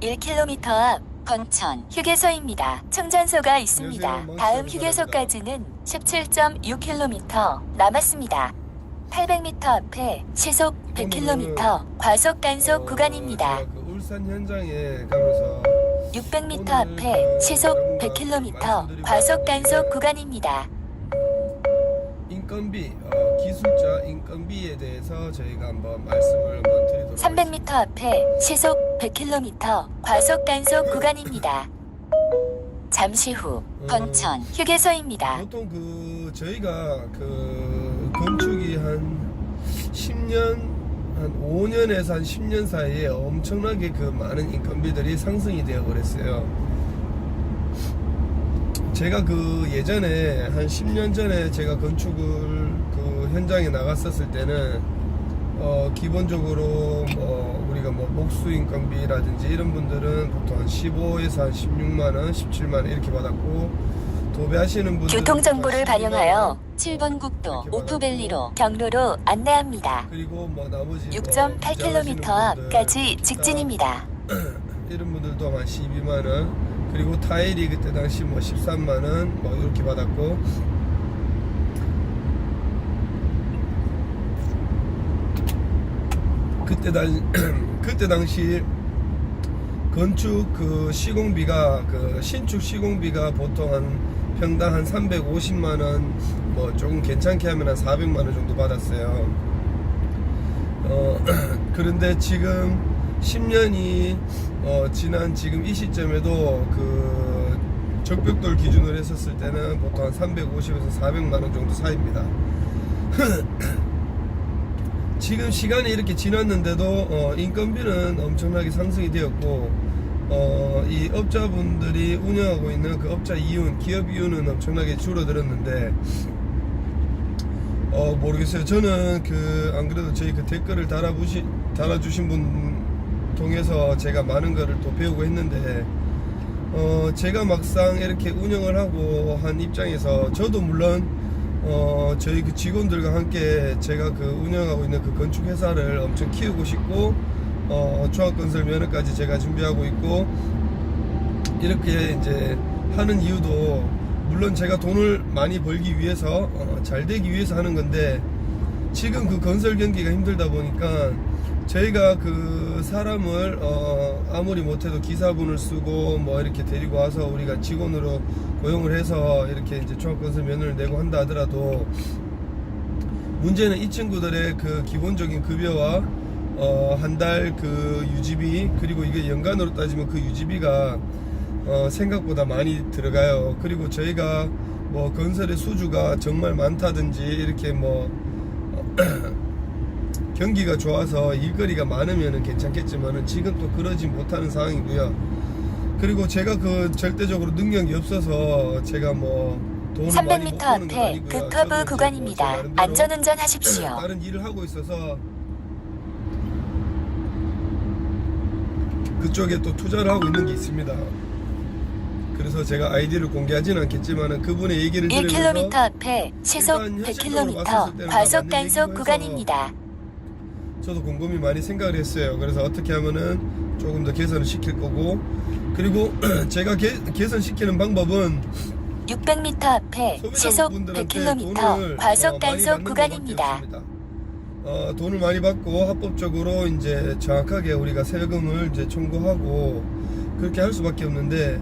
1km 앞 건천 휴게소입니다. 충전소가 있습니다. 안녕하세요. 다음 휴게소까지는 17.6km 남았습니다. 800m 앞에 시속 100km 과속 단속 구간입니다. 제가 그 울산 현장에 가면서 600m 앞에 시속 100km 과속 단속 구간입니다. 인건비, 기술자 인건비에 대해서 저희가 한번 말씀을 한번 드리도록 300m 앞에 시속 100km 과속 단속 구간입니다. 잠시 후 건천 휴게소입니다. 보통 그 저희가 그 건축이 한 10년 한 5년에서 한 10년 사이에 엄청나게 그 많은 인건비들이 상승이 되어 그랬어요. 제가 그 예전에 한 10년 전에 제가 건축을 그 현장에 나갔었을 때는 기본적으로 뭐 우리가 뭐 목수 인건비라든지 이런 분들은 보통 한 15에서 한 16만원, 17만원 이렇게 받았고, 도배하시는 분들 교통정보를 반영하여 7번 국도 오토밸리로 경로로 안내합니다. 그리고 뭐 나머지 6.8km 앞까지 직진입니다. 이런 분들도 한 12만원, 그리고 타일이 그때 당시 뭐 13만원 뭐 이렇게 받았고, 그때 당시 건축 그 시공비가 그 신축 시공비가 보통 한 평당 한 350만원, 뭐 조금 괜찮게 하면 한 400만원 정도 받았어요. 그런데 지금 10년이 지난 지금 이 시점에도 그 적벽돌 기준으로 했었을 때는 보통 한 350에서 400만원 정도 사이입니다. 지금 시간이 이렇게 지났는데도 인건비는 엄청나게 상승이 되었고, 이 업자분들이 운영하고 있는 그 업자 이윤, 기업 이윤은 엄청나게 줄어들었는데, 모르겠어요. 저는 그 안 그래도 저희 그 댓글을 달아주신 분 통해서 제가 많은 거를 또 배우고 했는데, 제가 막상 이렇게 운영을 하고 한 입장에서 저도 물론 저희 그 직원들과 함께 제가 그 운영하고 있는 그 건축 회사를 엄청 키우고 싶고, 종합건설 면허까지 제가 준비하고 있고, 이렇게 이제 하는 이유도 물론 제가 돈을 많이 벌기 위해서 잘 되기 위해서 하는 건데, 지금 그 건설 경기가 힘들다 보니까 저희가 그 사람을 아무리 못해도 기사분을 쓰고 뭐 이렇게 데리고 와서 우리가 직원으로 고용을 해서 이렇게 이제 종합건설 면허를 내고 한다 하더라도, 문제는 이 친구들의 그 기본적인 급여와 한 달 그 유지비, 그리고 이게 연간으로 따지면 그 유지비가 생각보다 많이 들어가요. 그리고 저희가 뭐 건설의 수주가 정말 많다든지 이렇게 뭐 경기가 좋아서 일거리가 많으면은 괜찮겠지만은 지금 또 그러지 못하는 상황이고요. 그리고 제가 그 절대적으로 능력이 없어서 제가 뭐 돈을 많이 못 300m 버는 건 앞에 아니고요. 급커브 저도 구간입니다. 제 나름대로 안전운전 하십시오. 다른 일을 하고 있어서 그쪽에 또 투자를 하고 있는 게 있습니다. 그래서 제가 아이디를 공개하지는 않겠지만 그분의 얘기를 1km 들으면서 앞에 시속 일단 현실적으로 봤을 100km 때는 과속 맞는 단속 얘기고 구간입니다. 저도 곰곰이 많이 생각을 했어요. 그래서 어떻게 하면은 조금 더 개선을 시킬 거고, 그리고 제가 개선시키는 방법은 600m 앞에 시속 100km 과속 단속 구간입니다. 돈을 많이 받고 합법적으로 이제 정확하게 우리가 세금을 이제 청구하고 그렇게 할 수밖에 없는데,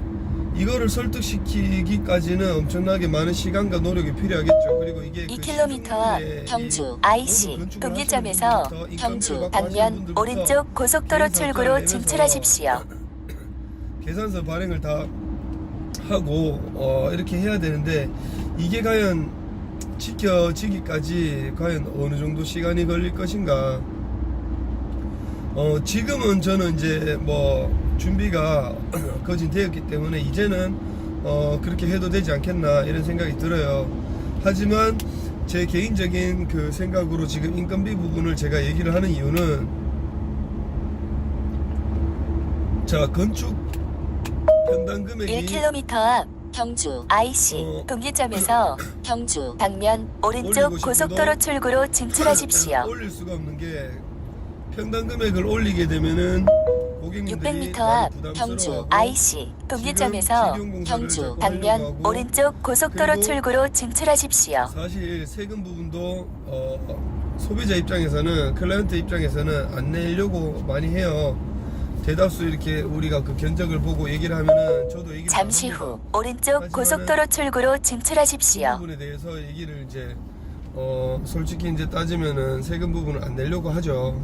이거를 설득시키기까지는 엄청나게 많은 시간과 노력이 필요하겠죠. 그리고 이게 2km 앞 경주 IC 분기점에서 경주 방면 오른쪽 고속도로 출구로 진출하십시오. 계산서 발행을 다 하고 이렇게 해야 되는데, 이게 과연 지켜지기까지 과연 어느 정도 시간이 걸릴 것인가. 지금은 저는 이제 뭐 준비가 거진되었기 때문에 이제는 그렇게 해도 되지 않겠나 이런 생각이 들어요. 하지만 제 개인적인 그 생각으로 지금 인건비 부분을 제가 얘기를 하는 이유는, 자, 건축 평당 금액이 1km 앞 경주 IC 분기점에서 경주 방면 오른쪽 고속도로 출구로 진출하십시오. 올릴 수가 없는 게, 평당 금액을 올리게 되면은 고객님들이 600m 많이 앞 부담스러워하고 경주 IC 동기점에서 지금 공사를 경주 자꾸 방면 하려고 하고 오른쪽 고속도로 그리고 출구로 진출하십시오. 사실 세금 부분도 소비자 입장에서는 클라이언트 입장에서는 안 내려고 많이 해요. 대다수 이렇게 우리가 그 견적을 보고 얘기를 하면은 저도 얘기를 잠시 합니다. 후 오른쪽 하지만은 고속도로 출구로 그 진출하십시오. 부분에 대해서 얘기를 이제 솔직히 이제 따지면은 세금 부분을 안 내려고 하죠.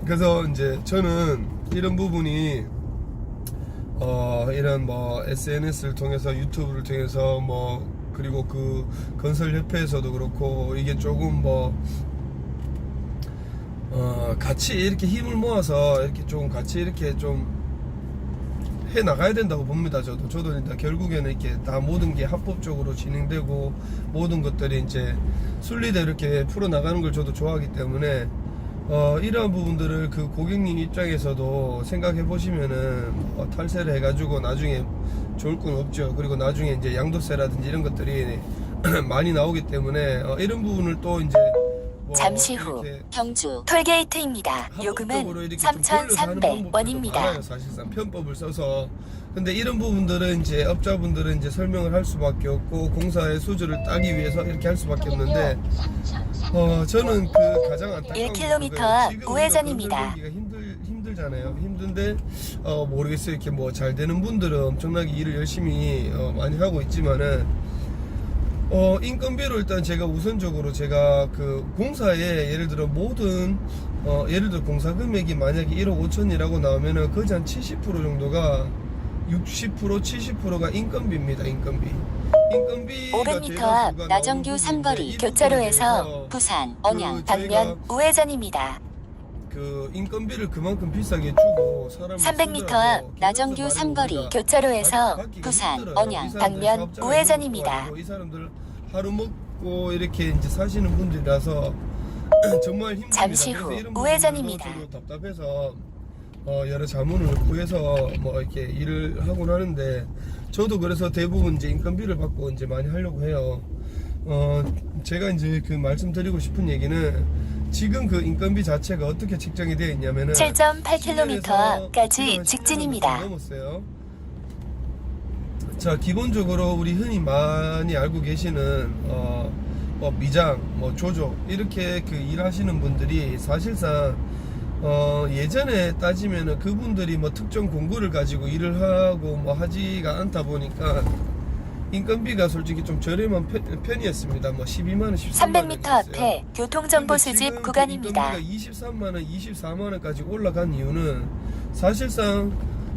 그래서 이제 저는 이런 부분이 이런 뭐 SNS를 통해서 유튜브를 통해서 뭐 그리고 그 건설협회에서도 그렇고 이게 조금 뭐 같이 이렇게 힘을 모아서 이렇게 좀 같이 이렇게 좀 해 나가야 된다고 봅니다. 저도 일단 결국에는 이렇게 다 모든 게 합법적으로 진행되고 모든 것들이 이제 순리대로 이렇게 풀어 나가는 걸 저도 좋아하기 때문에 이러한 부분들을 그 고객님 입장에서도 생각해 보시면은 탈세를 해가지고 나중에 좋을 건 없죠. 그리고 나중에 이제 양도세라든지 이런 것들이 많이 나오기 때문에 이런 부분을 또 이제 잠시 후 이렇게 경주 톨게이트입니다. 요금은 합법적으로 이렇게 좀 돌려서 하는 방법도 3,300원입니다. 많아요, 사실상 편법을 써서. 근데 이런 부분들은 이제 업자분들은 이제 설명을 할 수밖에 없고 공사의 수주를 따기 위해서 이렇게 할 수밖에 없는데 저는 그 가장 안타까운 1km 앞 우회전입니다. 힘들잖아요. 힘든데 모르겠어요. 이렇게 뭐 잘 되는 분들은 엄청나게 일을 열심히 많이 하고 있지만은 인건비로 일단 제가 우선적으로 제가 그 공사에 예를 들어 모든 예를 들어 공사 금액이 만약에 1억 5천이라고 나오면은 거의 한 70% 정도가 60% 70%가 인건비입니다. 인건비가 500m 앞 나정규 삼거리 교차로에서 부산 언양 방면 우회전입니다. 그 인건비를 그만큼 비싸게 주고 사람을 300m 앞 나정규 삼거리 교차로에서 부산 언양 방면 우회전입니다. 이 사람들 하루 먹고 이렇게 이제 사시는 분들이라서 정말 힘듭니다. 잠시 그래서 후 이런 부분들도 우회전입니다. 저도 답답해서 여러 자문을 구해서 뭐 이렇게 일을 하곤 하는데 저도 그래서 대부분 이제 인건비를 받고 이제 많이 하려고 해요. 제가 이제 그 말씀드리고 싶은 얘기는 지금 그 인건비 자체가 어떻게 책정이 되어 있냐면은 7.8km 앞까지 직진입니다. 넘었어요. 자, 기본적으로 우리 흔히 많이 알고 계시는 미장, 뭐 조조 이렇게 그 일하시는 분들이 사실상 예전에 따지면은 그분들이 뭐 특정 공구를 가지고 일을 하고 뭐 하지가 않다 보니까 인건비가 솔직히 좀 저렴한 편이었습니다. 뭐 12만원, 13만원 300m 앞에 교통정보 수집 구간입니다. 인건비가 23만원, 24만원까지 올라간 이유는 사실상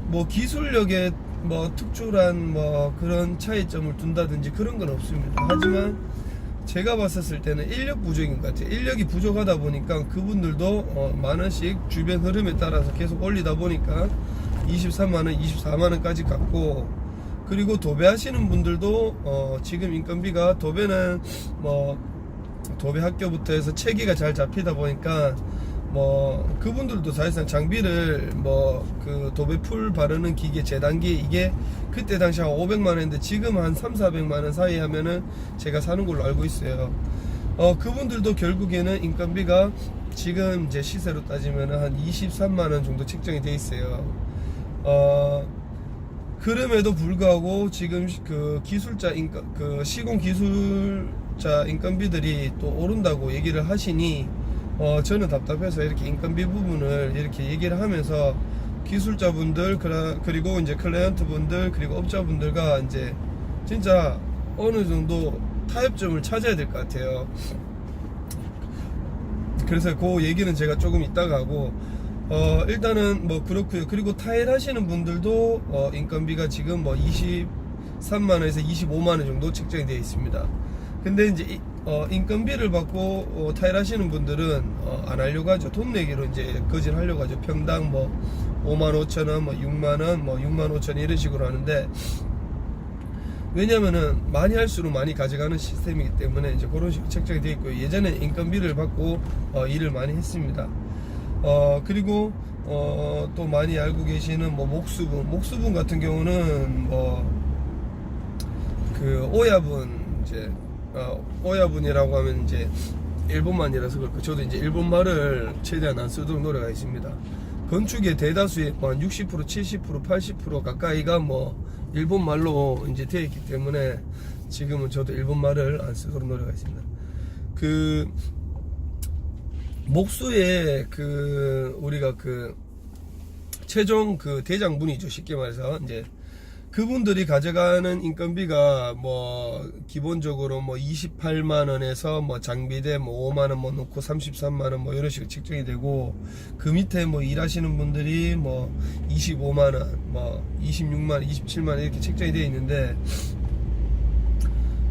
뭐 기술력에 뭐 특출한 뭐 그런 차이점을 둔다든지 그런 건 없습니다. 하지만 제가 봤었을 때는 인력 부족인 것 같아요. 인력이 부족하다 보니까 그분들도 만원씩 주변 흐름에 따라서 계속 올리다 보니까 23만원, 24만원까지 갔고, 그리고 도배하시는 분들도 지금 인건비가 도배는 뭐 도배 학교부터 해서 체계가 잘 잡히다 보니까 뭐 그분들도 사실상 장비를 뭐 그 도배 풀 바르는 기계 재단기 이게 그때 당시 한 500만원인데 지금 한 3,400만원 사이 하면은 제가 사는 걸로 알고 있어요. 그분들도 결국에는 인건비가 지금 이제 시세로 따지면은 한 23만원 정도 책정이 돼 있어요. 그럼에도 불구하고 지금 그 기술자 그 시공 기술자 인건비들이 또 오른다고 얘기를 하시니 저는 답답해서 이렇게 인건비 부분을 이렇게 얘기를 하면서 기술자분들 그리고 이제 클라이언트 분들 그리고 업자분들과 이제 진짜 어느 정도 타협점을 찾아야 될 것 같아요. 그래서 그 얘기는 제가 조금 이따가 하고 일단은 뭐 그렇고요. 그리고 타일 하시는 분들도 인건비가 지금 뭐 23만원에서 25만원 정도 책정이 되어 있습니다. 근데 이제 인건비를 받고 타일 하시는 분들은 안 하려고 하죠. 돈 내기로 이제 거진 하려고 하죠. 평당 뭐 55,000원, 뭐 6만원, 뭐 65,000원 이런 식으로 하는데, 왜냐면은 많이 할수록 많이 가져가는 시스템이기 때문에 이제 그런 식으로 책정이 되어 있고요. 예전에 인건비를 받고 일을 많이 했습니다. 그리고 또 많이 알고 계시는 뭐 목수분 같은 경우는 뭐 그 오야분 이제 오야분이라고 하면 이제 일본말이라서 그렇고 저도 이제 일본말을 최대한 안 쓰도록 노력하고 있습니다. 건축의 대다수의 뭐 한 60%, 70%, 80% 가까이가 뭐 일본 말로 이제 되어 있기 때문에 지금은 저도 일본 말을 안 쓰도록 노력하겠습니다. 그 목수의 그 우리가 그 최종 그 대장분이죠. 쉽게 말해서 이제 그분들이 가져가는 인건비가 뭐 기본적으로 뭐 28만 원에서 뭐 장비대 뭐 5만 원 뭐 놓고 33만 원 뭐 이런 식으로 책정이 되고, 그 밑에 뭐 일하시는 분들이 뭐 25만 원, 뭐 26만 원, 27만 원 이렇게 책정이 되어 있는데,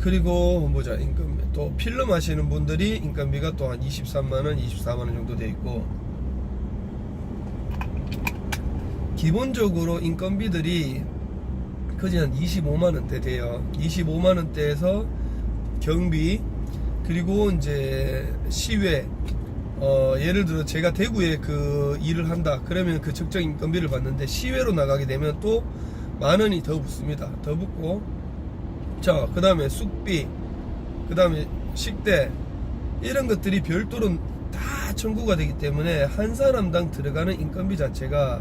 그리고 보자, 인건비 또 필름 하시는 분들이 인건비가 또 한 23만 원, 24만 원 정도 되어 있고, 기본적으로 인건비들이 거의 한 25만 원대 돼요. 25만 원대에서 경비, 그리고 이제 시외, 예를 들어 제가 대구에 그 일을 한다 그러면 그 적정 인건비를 받는데, 시외로 나가게 되면 또 만 원이 더 붙습니다. 더 붙고, 자, 그 다음에 숙비, 그 다음에 식대, 이런 것들이 별도로 다 청구가 되기 때문에 한 사람당 들어가는 인건비 자체가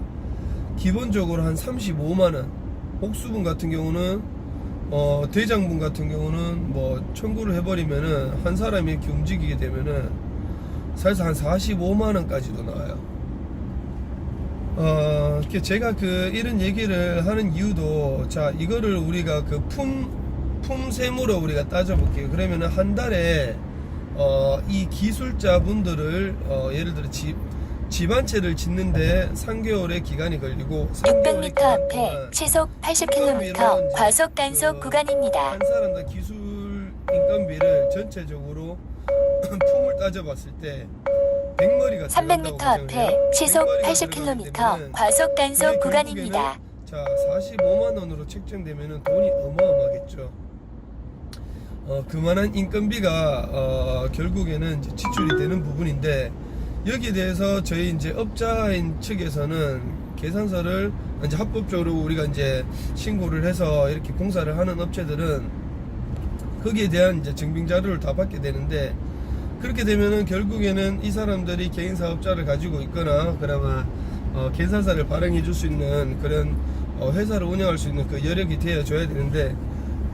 기본적으로 한 35만원, 복수분 같은 경우는 대장분 같은 경우는 뭐 청구를 해버리면은 한 사람이 이렇게 움직이게 되면은 사실 한 45만원까지도 나와요. 제가 그 이런 얘기를 하는 이유도, 자, 이거를 우리가 그 품셈으로 우리가 따져볼게요. 그러면은 한 달에 이 기술자분들을 예를 들어 집 한 채를 짓는데 3개월의 기간이 걸리고, 600m 앞에 시속 80km 과속 단속 구간입니다. 한 사람당 기술 인건비를 전체적으로 품을 따져봤을 때 100머리가 300m 앞에 시속 80km 과속 단속 구간입니다. 자, 45만 원으로 책정되면은 돈이 어마어마하겠죠. 그만한 인건비가 결국에는 이제 지출이 되는 부분인데, 여기에 대해서 저희 이제 업자인 측에서는 계산서를 이제 합법적으로 우리가 이제 신고를 해서 이렇게 공사를 하는 업체들은 거기에 대한 이제 증빙 자료를 다 받게 되는데, 그렇게 되면은 결국에는 이 사람들이 개인 사업자를 가지고 있거나 그나마 계산서를 발행해 줄 수 있는 그런 회사를 운영할 수 있는 그 여력이 되어줘야 되는데,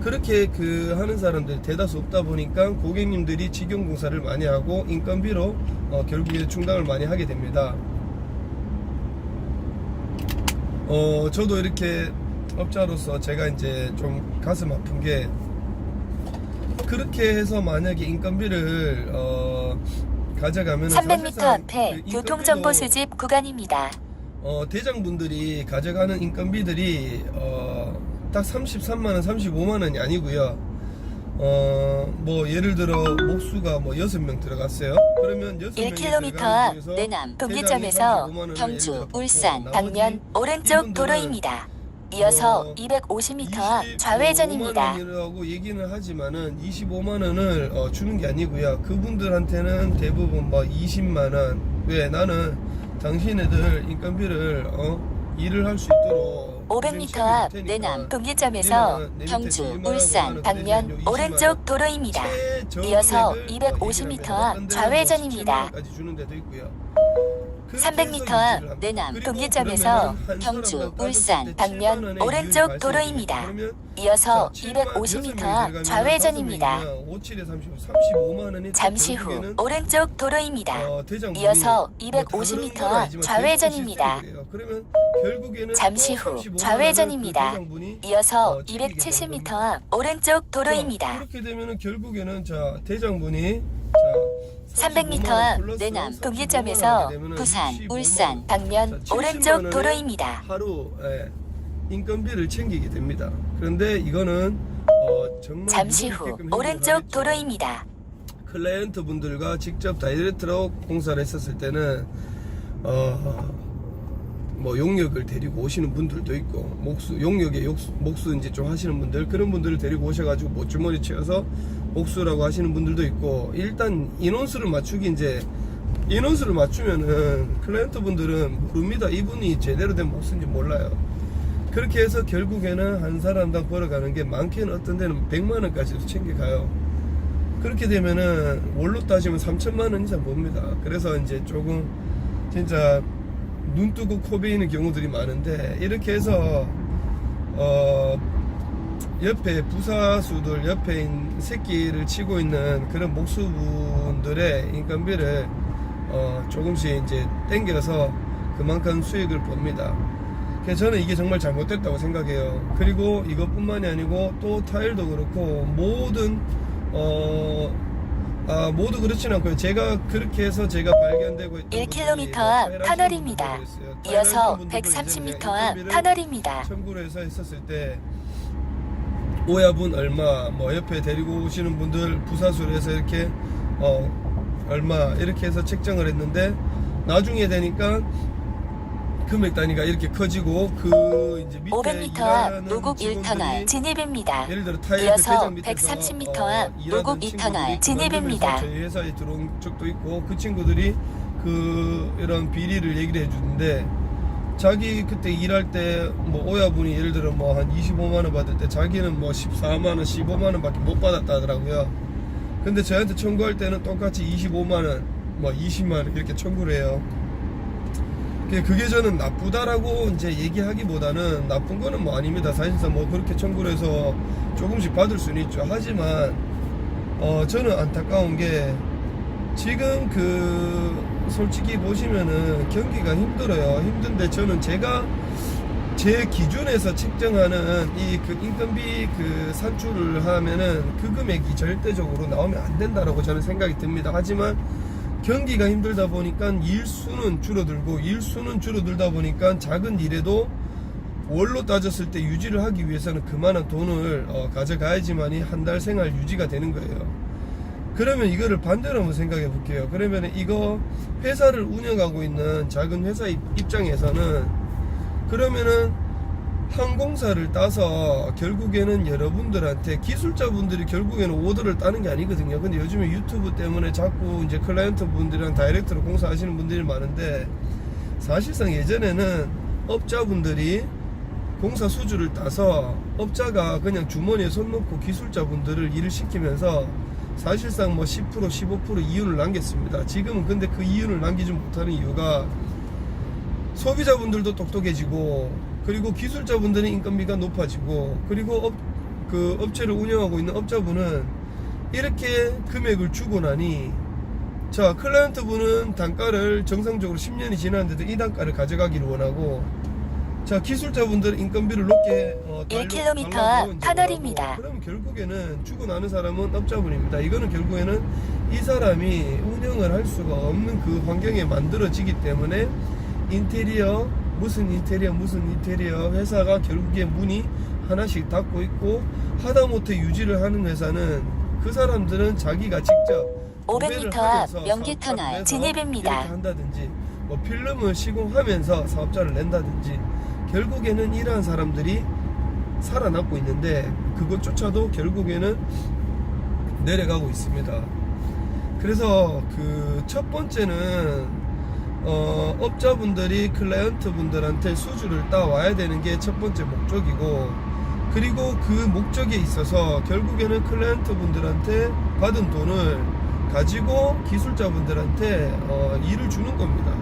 그렇게 그 하는 사람들이 대다수 없다 보니까 고객님들이 직영공사를 많이 하고 인건비로 결국에 충당을 많이 하게 됩니다. 저도 이렇게 업자로서 제가 이제 좀 가슴 아픈 게, 그렇게 해서 만약에 인건비를 가져가면 300m 앞에 교통정보 수집 구간입니다. 대장분들이 가져가는 인건비들이 딱 33만원, 35만원이 아니고요. 뭐 예를 들어 목수가 뭐 6명 들어갔어요. 그러면 6명이 1km 앞 내남 동리점에서 경주, 울산 방면 오른쪽 도로입니다. 이어서 250m 앞 좌회전입니다. 25만원이라고 얘기는 하지만은 25만원을 주는 게 아니고요. 그분들한테는 대부분 뭐 20만원. 왜? 나는 당신네들 인건비를 일을 할 수 있도록 500m 앞 내남 동리점에서 경주, 울산 방면 오른쪽 도로입니다. 이어서 250m 앞 좌회전입니다. 300m 앞 내남 동리점에서 경주, 울산 방면 오른쪽 도로입니다. 이어서 250m 앞 좌회전입니다. 잠시 후 오른쪽 도로입니다. 이어서 250m 앞 좌회전입니다. 잠시 후 좌회전입니다. 이어서 270m 앞 오른쪽 도로입니다. 그렇게 되면은 결국에는 자, 대장분이 300m 앞 내남 동리점에서 부산, 울산 방면 오른쪽 도로입니다. 하루 인건비를 챙기게 됩니다. 그런데 이거는 정말 잠시 후 오른쪽 도로입니다. 클라이언트 분들과 직접 다이렉트로 공사를 했었을 때는 뭐 용역을 데리고 오시는 분들도 있고, 목수 이제 좀 하시는 분들, 그런 분들을 데리고 오셔가지고 못주머니 채워서 목수라고 하시는 분들도 있고, 일단 인원수를 맞추면은 클라이언트 분들은 모릅니다. 이분이 제대로 된 목수인지 몰라요. 그렇게 해서 결국에는 한 사람당 벌어가는 게 많게는 어떤 데는 100만원까지도 챙겨가요. 그렇게 되면은 월로 따지면 3천만원 이상 봅니다. 그래서 이제 조금 진짜 눈 뜨고 코 베이는 경우들이 많은데, 이렇게 해서 옆에 부사수들 옆에 새끼를 치고 있는 그런 목수분들의 인건비를 조금씩 이제 땡겨서 그만큼 수익을 봅니다. 그래서 저는 이게 정말 잘못됐다고 생각해요. 그리고 이것뿐만이 아니고 또 타일도 그렇고 모든 모두 그렇진 않고요. 제가 그렇게 해서 제가 발견되고 있던 1km 앞 터널입니다. 이어서 130m 앞 터널입니다. 청구를 해서 했었을 때 오야분 얼마, 뭐 옆에 데리고 오시는 분들 부사수를 해서 이렇게 얼마 이렇게 해서 책정을 했는데, 나중에 되니까 금액 단위가 이렇게 커지고 그 이제 밑에 500m 앞 노국 1터널 진입입니다. 예를 들어 타일 이어서 그 배장 밑에서 130m 앞 노국 2터널 진입입니다. 저희 회사에 들어온 적도 있고, 그 친구들이 그 이런 비리를 얘기를 해주는데, 자기 그때 일할 때 뭐 오야분이 예를 들어 뭐 한 25만원 받을 때 자기는 뭐 14만원 15만원 밖에 못 받았다 하더라고요. 근데 저한테 청구할 때는 똑같이 25만원 뭐 20만원 이렇게 청구를 해요. 그게 저는 나쁘다라고 이제 얘기하기보다는, 나쁜 거는 뭐 아닙니다. 사실상 뭐 그렇게 청구를 해서 조금씩 받을 수는 있죠. 하지만 저는 안타까운 게, 지금 솔직히 보시면은 경기가 힘들어요. 힘든데 저는 제가 제 기준에서 책정하는 이 인건비 산출을 하면은 그 금액이 절대적으로 나오면 안 된다라고 저는 생각이 듭니다. 하지만 경기가 힘들다 보니까 일수는 줄어들다 보니까 작은 일에도 월로 따졌을 때 유지를 하기 위해서는 그만한 돈을 가져가야지만이 한 달 생활 유지가 되는 거예요. 그러면 이거를 반대로 한번 생각해 볼게요. 그러면 이거 회사를 운영하고 있는 작은 회사 입장에서는, 그러면은 항공사를 따서 결국에는 여러분들한테, 기술자분들이 결국에는 오더를 따는 게 아니거든요. 근데 요즘에 유튜브 때문에 자꾸 이제 클라이언트 분들이랑 다이렉트로 공사하시는 분들이 많은데, 사실상 예전에는 업자분들이 공사 수주를 따서 업자가 그냥 주머니에 손 놓고 기술자분들을 일을 시키면서 사실상 뭐 10% 15% 이윤을 남겼습니다. 지금은 근데 그 이윤을 남기지 못하는 이유가, 소비자분들도 똑똑해지고, 그리고 기술자분들의 인건비가 높아지고, 그리고 그 업체를 운영하고 있는 업자분은 이렇게 금액을 주고 나니, 자, 클라이언트 분은 단가를 정상적으로 10년이 지났는데도 이 단가를 가져가기를 원하고, 자, 기술자분들은 인건비를 높게 1km 앞 터널입니다. 그럼 결국에는 주고 나는 사람은 업자분입니다. 이거는 결국에는 이 사람이 운영을 할 수가 없는 그 환경에 만들어지기 때문에, 무슨 인테리어 회사가 결국에 문이 하나씩 닫고 있고, 하다못해 유지를 하는 회사는 그 사람들은 자기가 직접 500m 앞 명기터널 진입입니다. 이렇게 한다든지, 뭐 필름을 시공하면서 사업자를 낸다든지, 결국에는 이러한 사람들이 살아남고 있는데, 그것조차도 결국에는 내려가고 있습니다. 그래서 첫 번째는 업자분들이 클라이언트 분들한테 수주를 따와야 되는 게 첫 번째 목적이고, 그리고 그 목적에 있어서 결국에는 클라이언트 분들한테 받은 돈을 가지고 기술자분들한테 일을 주는 겁니다.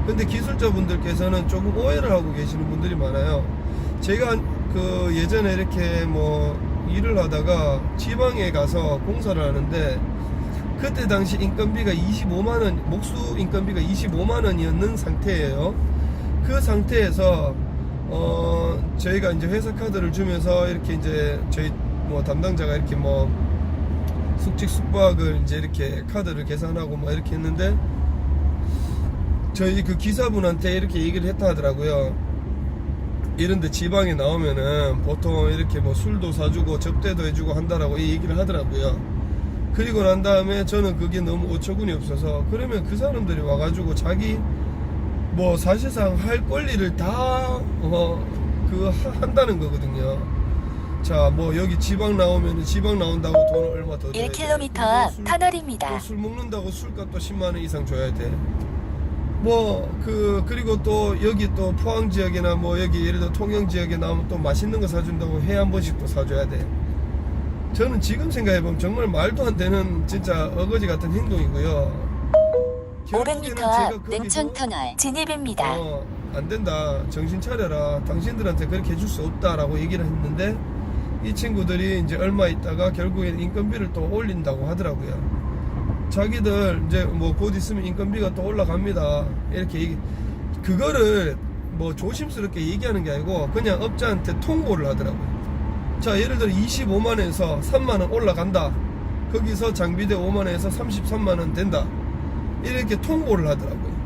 근데 기술자분들께서는 조금 오해를 하고 계시는 분들이 많아요. 제가 예전에 이렇게 뭐 일을 하다가 지방에 가서 공사를 하는데, 그때 당시 인건비가 25만원, 목수 인건비가 25만원이었는 상태예요. 그 상태에서 저희가 이제 회사 카드를 주면서 이렇게 이제 저희 뭐 담당자가 이렇게 뭐 숙직 숙박을 이제 이렇게 카드를 계산하고 뭐 이렇게 했는데, 저희 그 기사분한테 이렇게 얘기를 했다 하더라고요. 이런데 지방에 나오면은 보통 이렇게 뭐 술도 사주고 접대도 해주고 한다라고 이 얘기를 하더라고요. 그리고 난 다음에 저는 그게 너무 어처구니 없어서, 그러면 그 사람들이 와가지고 자기 뭐 사실상 할 권리를 다 한다는 거거든요. 자, 뭐 여기 지방 나오면은 지방 나온다고 돈을 얼마 더 줘야 돼. 1km 앞 터널입니다. 술 먹는다고 술값도 10만원 이상 줘야 돼. 그리고 또 여기 또 포항 지역이나 뭐 여기 예를 들어 통영 지역에 나오면 또 맛있는 거 사준다고 회 한 번씩 또 사줘야 돼. 저는 지금 생각해보면 정말 말도 안 되는 진짜 어거지 같은 행동이고요. 결국에는 500m 제가 앞 거기서 능천터널 진입입니다. 안 된다, 정신 차려라, 당신들한테 그렇게 해줄 수 없다라고 얘기를 했는데 이 친구들이 이제 얼마 있다가 결국에는 인건비를 또 올린다고 하더라고요. 자기들 이제 뭐 곧 있으면 인건비가 또 올라갑니다 이렇게 그거를 뭐 조심스럽게 얘기하는 게 아니고 그냥 업자한테 통보를 하더라고요. 자, 예를 들어 25만원에서 3만원 올라간다, 거기서 장비대 5만원에서 33만원 된다, 이렇게 통보를 하더라고요.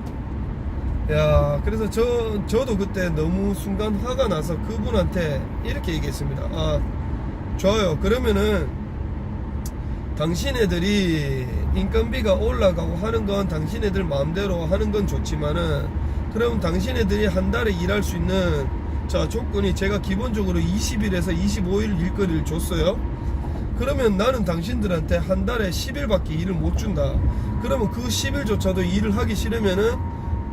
야, 그래서 저도 그때 너무 순간 화가 나서 그분한테 이렇게 얘기했습니다. 아, 좋아요, 그러면은 당신애들이 인건비가 올라가고 하는 건 당신애들 마음대로 하는 건 좋지만은, 그럼 당신애들이 한 달에 일할 수 있는 자 조건이, 제가 기본적으로 20일에서 25일 일거리를 줬어요. 그러면 나는 당신들한테 한 달에 10일밖에 일을 못 준다. 그러면 그 10일조차도 일을 하기 싫으면은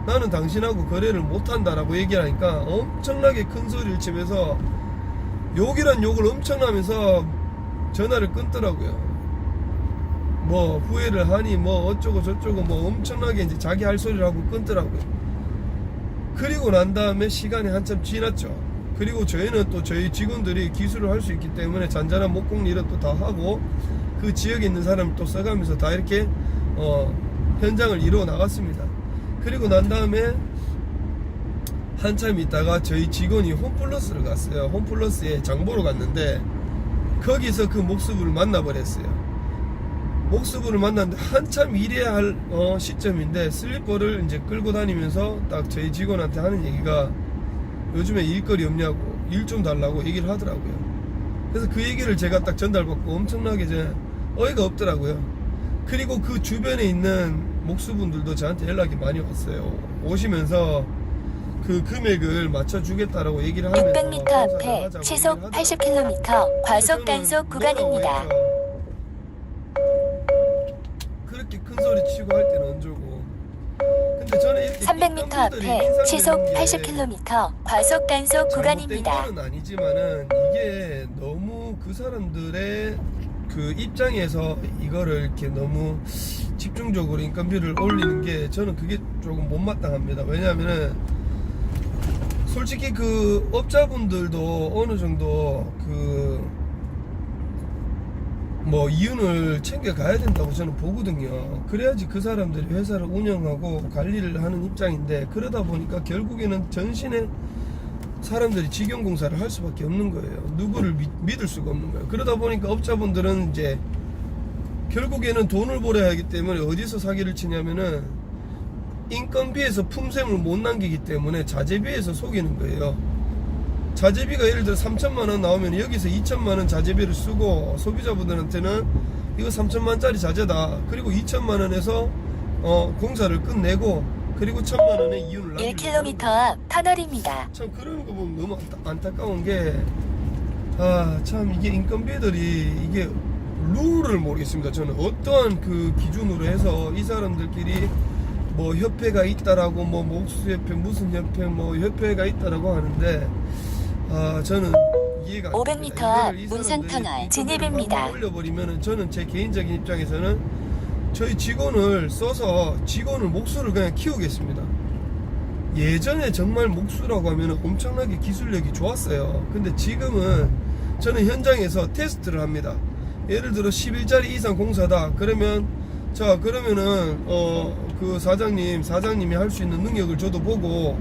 나는 당신하고 거래를 못 한다라고 얘기하니까 엄청나게 큰 소리를 치면서 욕이란 욕을 엄청나면서 전화를 끊더라고요. 뭐 후회를 하니 뭐 어쩌고 저쩌고 뭐 엄청나게 이제 자기 할 소리를 하고 끊더라고요. 그리고 난 다음에 시간이 한참 지났죠. 그리고 저희는 또 저희 직원들이 기술을 할 수 있기 때문에 잔잔한 목공 일은 또 다 하고 그 지역에 있는 사람을 또 써가면서 다 이렇게 현장을 이루어 나갔습니다. 그리고 난 다음에 한참 있다가 저희 직원이 홈플러스를 갔어요. 홈플러스에 장보러 갔는데 거기서 그 목수분을 만나버렸어요. 목수분을 만났는데 한참 일해야 할 시점인데 슬리퍼를 이제 끌고 다니면서 딱 저희 직원한테 하는 얘기가 요즘에 일거리 없냐고, 일 좀 달라고 얘기를 하더라고요. 그래서 그 얘기를 제가 딱 전달받고 엄청나게 이제 어이가 없더라고요. 그리고 그 주변에 있는 목수분들도 저한테 연락이 많이 왔어요. 오시면서 그 금액을 맞춰주겠다라고 얘기를 하면서 600m 앞에 시속 80km 과속 단속 구간입니다. 그렇게 큰 소리 치고 할 때는 언제고. 근데 저는 이렇게 300m 앞에 시속 80km 과속 단속 구간입니다. 잘못된 건 아니지만은 이게 너무 그 사람들의 그 입장에서 이거를 이렇게 너무 집중적으로 인건비를 올리는 게 저는 그게 조금 못마땅합니다. 왜냐하면은 솔직히 그 업자분들도 어느 정도 그 뭐 이윤을 챙겨 가야 된다고 저는 보거든요. 그래야지 그 사람들이 회사를 운영하고 관리를 하는 입장인데, 그러다 보니까 결국에는 전신에 사람들이 직영공사를 할 수밖에 없는 거예요. 누구를 믿을 수가 없는 거예요. 그러다 보니까 업자분들은 이제 결국에는 돈을 벌어야 하기 때문에 어디서 사기를 치냐면은 인건비에서 품셈을 못 남기기 때문에 자재비에서 속이는 거예요. 자재비가 예를 들어 3천만원 나오면 여기서 2천만원 자재비를 쓰고 소비자분들한테는 이거 3천만원짜리 자재다, 그리고 2천만원에서 공사를 끝내고 그리고 1,000만원의 이윤을 남기고 1km 앞 터널입니다. 참 그런 거 보면 너무 안타까운 게, 참 이게 인건비들이 이게 룰을 모르겠습니다. 저는 어떠한 그 기준으로 해서 이 사람들끼리 뭐 협회가 있다라고, 뭐 목수협회 무슨 협회 뭐 협회가 있다라고 하는데 저는 이해가 500m 앞 문산터널 진입입니다. 올려버리면은 저는 제 개인적인 입장에서는 저희 직원을 써서 직원을 목수를 그냥 키우겠습니다. 예전에 정말 목수라고 하면 엄청나게 기술력이 좋았어요. 근데 지금은 저는 현장에서 테스트를 합니다. 예를 들어 10일짜리 이상 공사다 그러면, 자 그러면은 그 사장님이 할 수 있는 능력을 저도 보고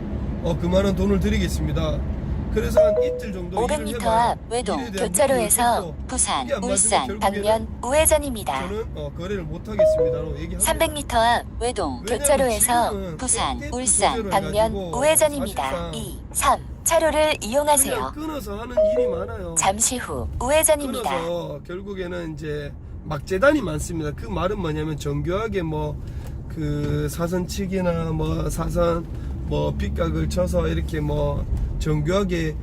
그만한 돈을 드리겠습니다. 그래서 한 이틀 정도 500m 앞 외동 교차로에서 부산, 울산 방면 우회전입니다. 저는 거래를 못 하겠습니다라고 얘기합니다. 300m 앞 외동 교차로에서 부산, 울산 방면 우회전입니다. 2, 3 차로를 이용하세요. 그냥 끊어서 하는 일이 많아요. 잠시 후 우회전입니다. 끊어서 결국에는 이제 막재단이 많습니다. 그 말은 뭐냐면 정교하게 뭐 그 사선치기나 뭐 사선 뭐 빗각을 쳐서 이렇게 뭐 정교하게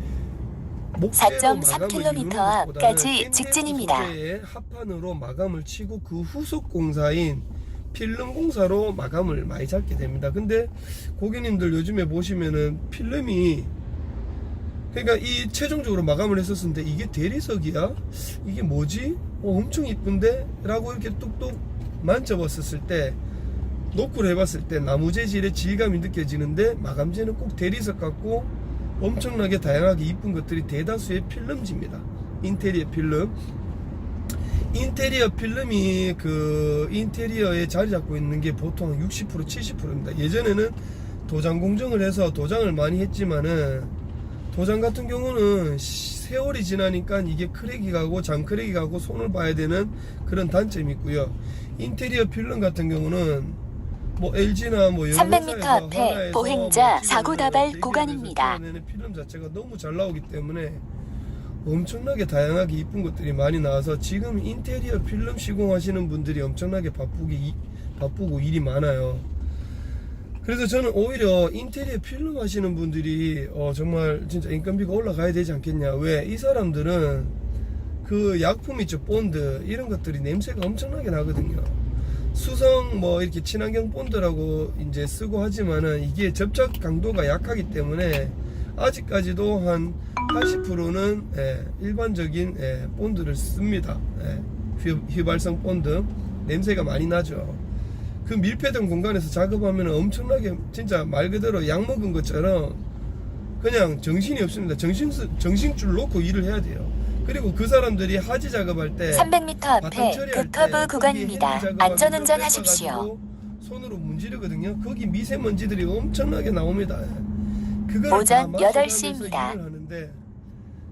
4.3km 앞까지 직진입니다. 합판으로 마감을 치고 그 후속 공사인 필름 공사로 마감을 많이 잡게 됩니다. 근데 고객님들 요즘에 보시면은 필름이, 그러니까 이 최종적으로 마감을 했었는데 이게 대리석이야? 이게 뭐지? 엄청 이쁜데? 라고 이렇게 뚝뚝 만져봤었을 때 노크를 해봤을 때 나무 재질의 질감이 느껴지는데 마감재는 꼭 대리석 같고 엄청나게 다양하게 이쁜 것들이 대다수의 필름지입니다. 인테리어 필름. 인테리어 필름이 그 인테리어에 자리 잡고 있는 게 보통 60% 70%입니다. 예전에는 도장 공정을 해서 도장을 많이 했지만은 도장 같은 경우는 세월이 지나니까 이게 크랙이 가고 장크랙이 가고 손을 봐야 되는 그런 단점이 있고요. 인테리어 필름 같은 경우는 뭐 LG나 뭐 여러 300m 회사에서 앞에 하나에서 보행자 뭐 사고 다발 구간입니다. 필름 자체가 너무 잘 나오기 때문에 엄청나게 다양하게 이쁜 것들이 많이 나와서 지금 인테리어 필름 시공하시는 분들이 엄청나게 바쁘고 일이 많아요. 그래서 저는 오히려 인테리어 필름 하시는 분들이 정말 진짜 인건비가 올라가야 되지 않겠냐. 왜? 이 사람들은 그 약품 있죠, 본드 이런 것들이 냄새가 엄청나게 나거든요. 수성 뭐 이렇게 친환경 본드라고 이제 쓰고 하지만은 이게 접착 강도가 약하기 때문에 아직까지도 한 80%는 일반적인 본드를 씁니다. 휘발성 본드 냄새가 많이 나죠. 그 밀폐된 공간에서 작업하면 엄청나게 진짜 말 그대로 약 먹은 것처럼 그냥 정신이 없습니다. 정신줄 놓고 일을 해야 돼요. 그리고 그 사람들이 하지 작업할 때 300m 앞에 급커브 구간입니다. 안전운전 하십시오. 손으로 문지르거든요. 거기 미세먼지들이 엄청나게 나옵니다. 그걸 오전 다 8시입니다. 일을 하는데,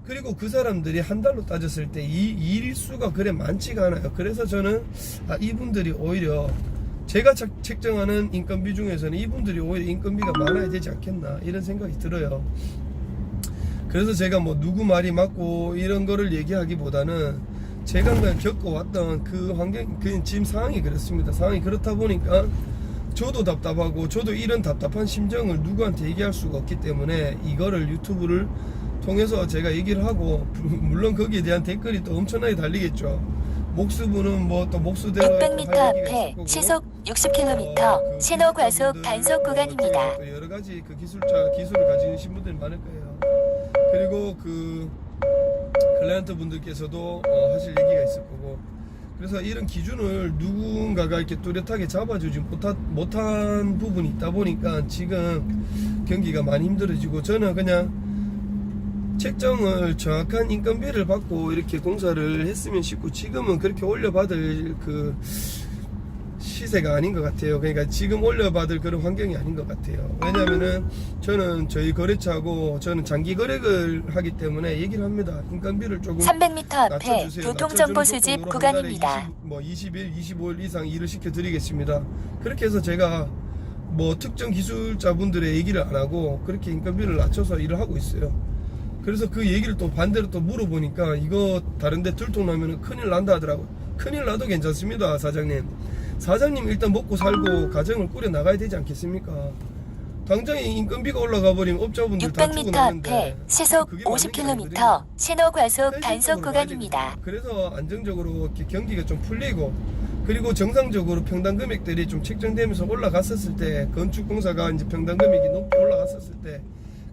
그리고 그 사람들이 한 달로 따졌을 때 이 일수가 그래 많지가 않아요. 그래서 저는 이분들이 오히려 제가 책정하는 인건비 중에서는 이분들이 오히려 인건비가 많아야 되지 않겠나 이런 생각이 들어요. 그래서 제가 뭐 누구 말이 맞고 이런 거를 얘기하기보다는 제가 그냥 겪어왔던 그 환경, 그 지금 상황이 그렇습니다. 상황이 그렇다 보니까 저도 답답하고 저도 이런 답답한 심정을 누구한테 얘기할 수가 없기 때문에 이거를 유튜브를 통해서 제가 얘기를 하고, 물론 거기에 대한 댓글이 또 엄청나게 달리겠죠. 목수분은 뭐 또 목수대로 600m 앞에 시속 60km 신호 과속 단속 구간입니다. 여러 가지 그 기술을 가지신 분들이 많을 거예요. 그리고 그 클라이언트 분들께서도 하실 얘기가 있을 거고, 그래서 이런 기준을 누군가가 이렇게 뚜렷하게 잡아주지 못한 부분이 있다 보니까 지금 경기가 많이 힘들어지고, 저는 그냥 책정을 정확한 인건비를 받고 이렇게 공사를 했으면 싶고, 지금은 그렇게 올려받을 그 시세가 아닌 것 같아요. 그러니까 지금 올려받을 그런 환경이 아닌 것 같아요. 왜냐면은 저는 저희 거래처하고 저는 장기 거래를 하기 때문에 얘기를 합니다. 인건비를 조금 300m 앞에 낮춰주세요. 교통정보 수집 낮춰주는 구간입니다. 뭐 20일, 25일 이상 일을 시켜드리겠습니다. 그렇게 해서 제가 뭐 특정 기술자분들의 얘기를 안 하고 그렇게 인건비를 낮춰서 일을 하고 있어요. 그래서 그 얘기를 또 반대로 또 물어보니까 이거 다른데 들통나면 큰일 난다 하더라고요. 큰일 나도 괜찮습니다, 사장님. 사장님 일단 먹고 살고 가정을 꾸려 나가야 되지 않겠습니까? 당장에 인건비가 올라가 버리면 업자분들 다 죽어 600m 나는데 앞에 시속 그게 맞는 게 50km 신호 과속 현실적으로 단속 봐야 구간입니다. 되겠죠. 그래서 안정적으로 이렇게 경기가 좀 풀리고, 그리고 정상적으로 평당 금액들이 좀 책정되면서 올라갔었을 때, 건축공사가 이제 평당 금액이 높게 올라갔었을 때,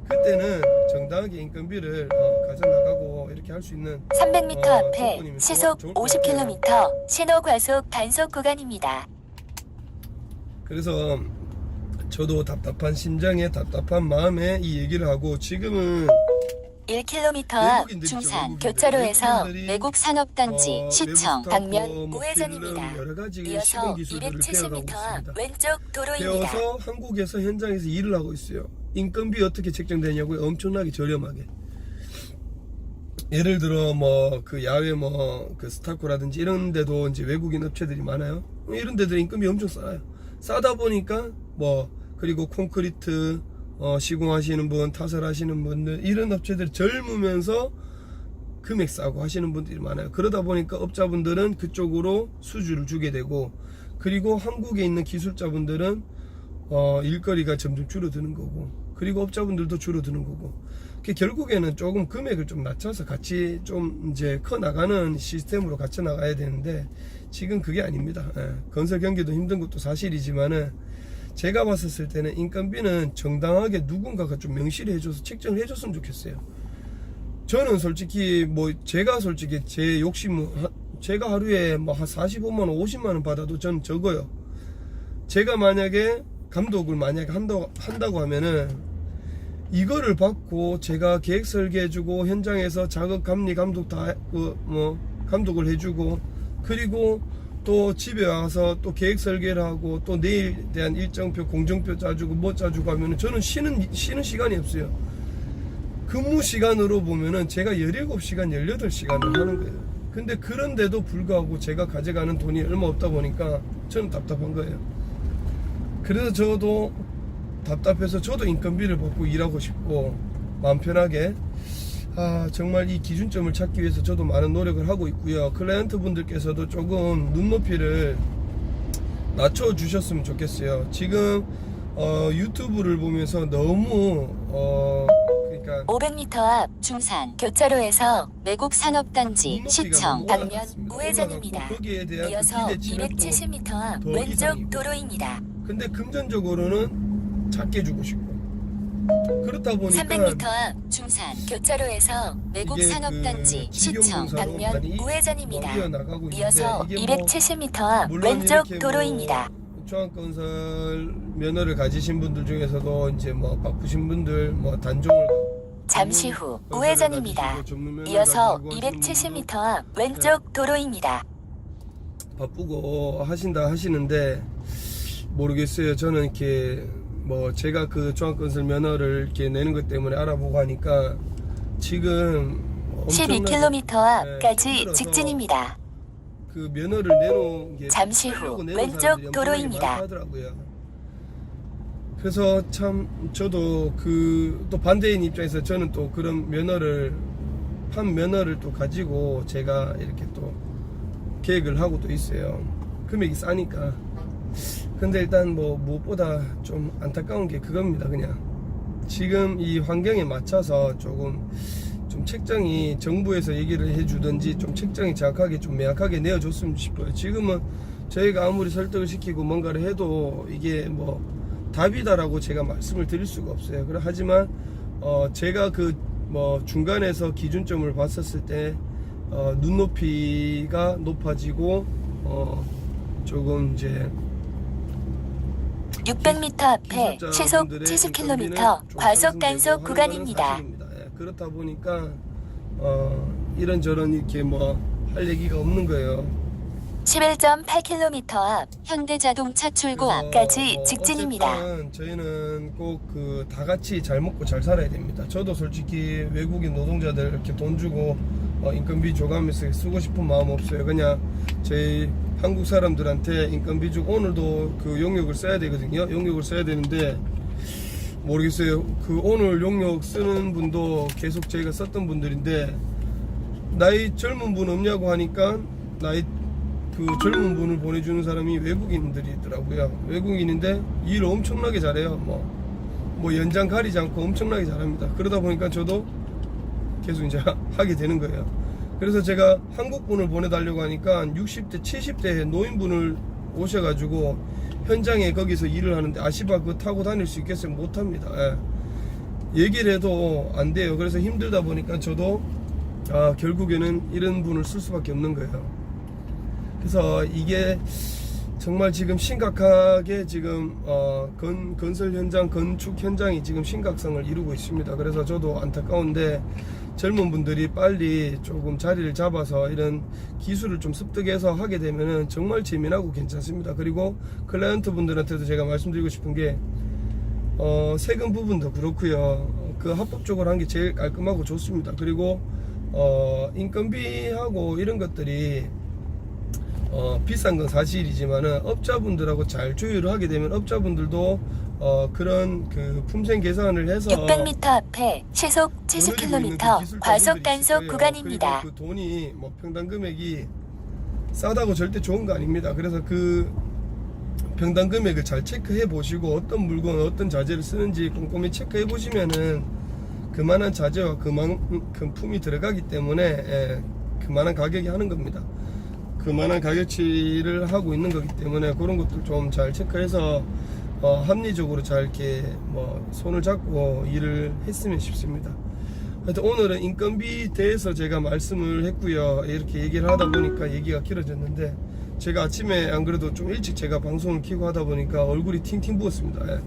그때는 정당하게 인건비를 가져나가고 이렇게 할 수 있는 300m 앞에 조건이면 시속 좋을 것 같아요. 50km 신호 과속 단속 구간입니다. 그래서 저도 답답한 심정에 답답한 마음에 이 얘기를 하고, 지금은 1km 앞 외국인들 있죠, 중산 외국인들. 교차로에서 외국인들이 외국 산업단지 시청 외부 방면 스타트, 뭐 우회전입니다. 필름, 여러 가지 이어서 시공 기술들을 배워가고 270m 앞 있습니다. 왼쪽 도로입니다. 배워서 한국에서 현장에서 일을 하고 있어요. 인건비 어떻게 책정되냐고요? 엄청나게 저렴하게. 예를 들어 뭐 그 야외 뭐 그 스타코라든지 이런 데도 이제 외국인 업체들이 많아요. 이런 데들 인건비 엄청 싸요. 싸다 보니까 뭐, 그리고 콘크리트 시공하시는 분, 타설하시는 분들, 이런 업체들이 젊으면서 금액 싸고 하시는 분들이 많아요. 그러다 보니까 업자분들은 그쪽으로 수주를 주게 되고, 그리고 한국에 있는 기술자분들은 일거리가 점점 줄어드는 거고, 그리고 업자분들도 줄어드는 거고, 결국에는 조금 금액을 좀 낮춰서 같이 좀 이제 커 나가는 시스템으로 같이 나가야 되는데, 지금 그게 아닙니다. 건설 경기도 힘든 것도 사실이지만은, 제가 봤었을 때는 인건비는 정당하게 누군가가 좀 명시를 해줘서 책정을 해줬으면 좋겠어요. 저는 솔직히 제가 솔직히 제 욕심은 제가 하루에 뭐 한 45만원 50만원 받아도 저는 적어요. 제가 만약에 감독을 만약에 한다고 하면은 이거를 받고 제가 계획 설계해주고 현장에서 작업 감리 감독 다 감독을 해주고 그리고 또 집에 와서 또 계획 설계를 하고 또 내일에 대한 일정표 공정표 짜주고 뭐 짜주고 하면은 저는 쉬는 시간이 없어요. 근무 시간으로 보면은 제가 17시간 18시간을 하는 거예요. 근데 그런데도 불구하고 제가 가져가는 돈이 얼마 없다 보니까 저는 답답한 거예요. 그래서 저도 답답해서 저도 인건비를 받고 일하고 싶고 마음 편하게 정말 이 기준점을 찾기 위해서 저도 많은 노력을 하고 있고요. 클라이언트 분들께서도 조금 눈높이를 낮춰 주셨으면 좋겠어요. 지금 유튜브를 보면서 너무 그러니까 500m 앞 중산 교차로에서 외국 산업단지 눈높이가 시청 너무 방면 올라갔습니다. 우회전입니다. 올라갔고 거기에 대한 이어서 그 기대치는 또 270m 앞 더 왼쪽 이상이고. 도로입니다. 근데 금전적으로는 작게 주고 싶고 그렇다 보니까 300m 앞 중산 교차로에서 외국 이게 산업단지 그 시청 직영공사로 방면 많이 우회전입니다. 이어나가고 있는데 이어서 이게 뭐 270m 앞 물론 왼쪽 이렇게 도로입니다. 중앙건설 면허를 가지신 분들 중에서도 이제 뭐 바쁘신 분들 뭐 단종을 잠시 후 건설을 우회전입니다. 가지시고 전문 면허를 이어서 가지고 하시는 270m 앞 왼쪽 도로입니다. 바쁘고 하신다 하시는데 모르겠어요. 저는 이렇게 뭐 제가 그 중앙건설 면허를 이렇게 내는 것 때문에 알아보고 하니까 지금 엄청나게 12km 앞까지 힘들어서 직진입니다. 그 면허를 내놓은 게 잠시 후 하려고 내놓은 왼쪽 사람들이 엄청나게 도로입니다. 많다 하더라고요. 그래서 참 저도 그 또 반대인 입장에서 저는 또 그런 판 면허를 또 가지고 제가 이렇게 또 계획을 하고 또 있어요. 금액이 싸니까. 근데 일단 뭐 무엇보다 좀 안타까운 게 그겁니다. 그냥 지금 이 환경에 맞춰서 조금 좀 책정이 정부에서 얘기를 해주든지 좀 책정이 정확하게 좀 명확하게 내어줬으면 싶어요. 지금은 저희가 아무리 설득을 시키고 뭔가를 해도 이게 뭐 답이다라고 제가 말씀을 드릴 수가 없어요. 하지만 제가 그 뭐 중간에서 기준점을 봤었을 때 눈높이가 높아지고 조금 이제 600m 앞에 시속 70km 과속 단속 구간입니다. 그렇다 보니까 이런저런 이렇게 뭐 할 얘기가 없는 거예요. 11.8km 앞 현대자동차 출구 앞까지 직진입니다. 어쨌든 저희는 꼭 그 다 같이 잘 먹고 잘 살아야 됩니다. 저도 솔직히 외국인 노동자들 이렇게 돈 주고 인건비 줘가면서 쓰고 싶은 마음 없어요. 그냥 저희 한국 사람들한테 인건비 주고 오늘도 그 용역을 써야 되거든요. 용역을 써야 되는데 모르겠어요. 그 오늘 용역 쓰는 분도 계속 저희가 썼던 분들인데 나이 젊은 분 없냐고 하니까 나이 그 젊은 분을 보내주는 사람이 외국인들이더라고요. 외국인인데 일 엄청나게 잘해요. 뭐 연장 가리지 않고 엄청나게 잘합니다. 그러다 보니까 저도 계속 이제 하게 되는 거예요. 그래서 제가 한국 분을 보내달라고 하니까 60대 70대 노인분을 오셔가지고 현장에 거기서 일을 하는데 아시바 그거 타고 다닐 수 있겠어요? 못합니다. 얘기를 해도 안 돼요. 그래서 힘들다 보니까 저도 결국에는 이런 분을 쓸 수밖에 없는 거예요. 그래서 이게 정말 지금 심각하게 지금 건설 현장, 건축 현장이 지금 심각성을 이루고 있습니다. 그래서 저도 안타까운데 젊은 분들이 빨리 조금 자리를 잡아서 이런 기술을 좀 습득해서 하게 되면은 정말 재미나고 괜찮습니다. 그리고 클라이언트 분들한테도 제가 말씀드리고 싶은 게 세금 부분도 그렇고요. 그 합법적으로 한 게 제일 깔끔하고 좋습니다. 그리고 인건비하고 이런 것들이 비싼 건 사실이지만은 업자분들하고 잘 조율을 하게 되면 업자분들도 그런 그 품생 계산을 해서 600m 앞에 시속 70km 과속 단속 구간입니다. 그리고 그 돈이 뭐 평당 금액이 싸다고 절대 좋은 거 아닙니다. 그래서 그 평당 금액을 잘 체크해 보시고 어떤 물건 어떤 자재를 쓰는지 꼼꼼히 체크해 보시면은 그만한 자재와 그만큼 품이 들어가기 때문에 그만한 가격이 하는 겁니다. 그만한 가격치를 하고 있는 거기 때문에 그런 것들 좀 잘 체크해서 합리적으로 잘 이렇게 뭐 손을 잡고 일을 했으면 싶습니다. 하여튼 오늘은 인건비에 대해서 제가 말씀을 했고요. 이렇게 얘기를 하다 보니까 얘기가 길어졌는데 제가 아침에 안 그래도 좀 일찍 제가 방송을 켜고 하다 보니까 얼굴이 팅팅 부었습니다. 예.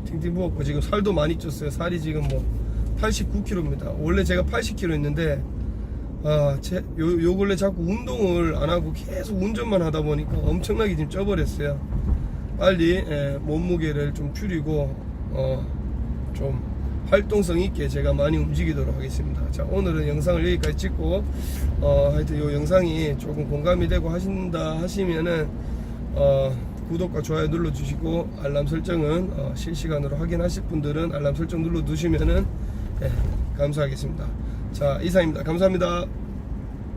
팅팅 부었고 지금 살도 많이 쪘어요. 살이 지금 뭐 89kg입니다. 원래 제가 80kg 있는데 요 근래 자꾸 운동을 안 하고 계속 운전만 하다 보니까 엄청나게 지금 쪄버렸어요. 빨리 몸무게를 좀 줄이고 좀 활동성 있게 제가 많이 움직이도록 하겠습니다. 자, 오늘은 영상을 여기까지 찍고 하여튼 요 영상이 조금 공감이 되고 하신다 하시면은 구독과 좋아요 눌러주시고 알람 설정은 실시간으로 확인하실 분들은 알람 설정 눌러 두시면은 감사하겠습니다. 자, 이상입니다. 감사합니다.